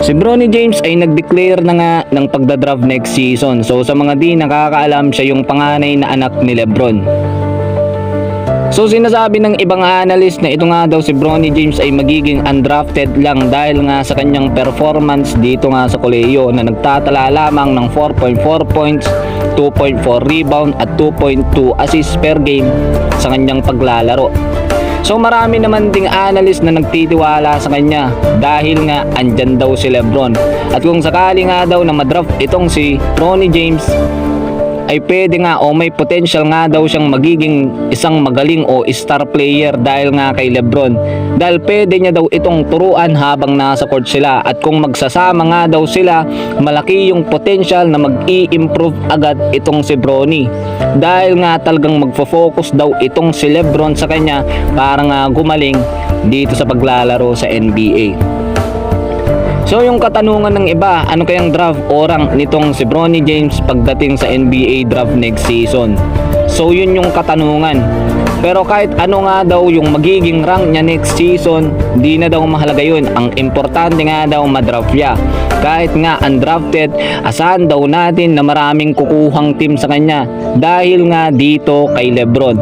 Si Bronny James ay nag-declare na nga ng pagdadraft next season. So sa mga di nakakaalam, siya yung panganay na anak ni Lebron. So sinasabi ng ibang analyst na ito nga daw si Bronny James ay magiging undrafted lang dahil nga sa kanyang performance dito nga sa kolehiyo na nagtatala lamang ng 4.4 points, 2.4 rebound at 2.2 assists per game sa kanyang paglalaro. So marami naman ding analyst na nagtitiwala sa kanya dahil nga andyan daw si Lebron. At kung sakali nga daw na madraft itong si Bronny James, ay pwede nga o may potential nga daw siyang magiging isang magaling o star player dahil nga kay Lebron. Dahil pwede niya daw itong turuan habang nasa court sila, at kung magsasama nga daw sila, malaki yung potential na mag-i-improve agad itong si Bronny. Dahil nga talagang magfo-focus daw itong si Lebron sa kanya para nga gumaling dito sa paglalaro sa NBA. So yung katanungan ng iba, ano kayang draft o rank nitong si Bronny James pagdating sa NBA draft next season? So yun yung katanungan. Pero kahit ano nga daw yung magiging rank niya next season, di na daw mahalaga yun. Ang importante nga daw madraft niya. Kahit nga undrafted, asahan daw natin na maraming kukuhang team sa kanya dahil nga dito kay Lebron.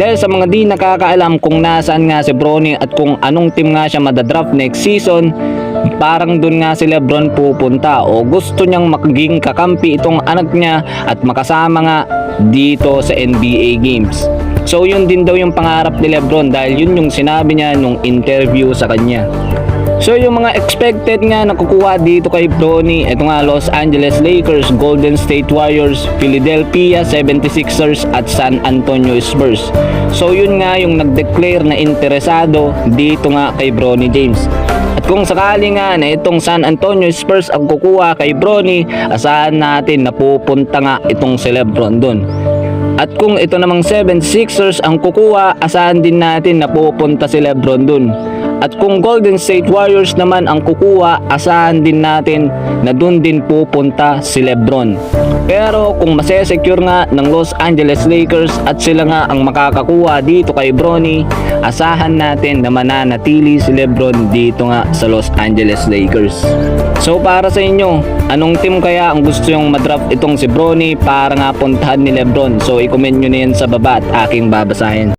Dahil sa mga di nakakaalam kung nasaan nga si Bronny at kung anong team nga siya madadraft next season, parang dun nga si Lebron pupunta o gusto niyang maging kakampi itong anak niya at makasama nga dito sa NBA games. So yun din daw yung pangarap ni Lebron dahil yun yung sinabi niya nung interview sa kanya. So yung mga expected nga na kukuha dito kay Bronny, ito nga Los Angeles Lakers, Golden State Warriors, Philadelphia 76ers at San Antonio Spurs. So yun nga yung nag-declare na interesado dito nga kay Bronny James. At kung sakali nga na itong San Antonio Spurs ang kukuha kay Bronny, asahan natin na pupunta nga itong si Lebron dun. At kung ito namang 76ers ang kukuha, asahan din natin na pupunta si Lebron dun. At kung Golden State Warriors naman ang kukuha, asahan din natin na dun din pupunta si Lebron. Pero kung masesecure nga ng Los Angeles Lakers at sila nga ang makakakuha dito kay Bronny, asahan natin na mananatili si Lebron dito nga sa Los Angeles Lakers. So para sa inyo, anong team kaya ang gusto yung madraft itong si Bronny para nga puntahan ni Lebron? So i-comment nyo na yan sa baba at aking babasahin.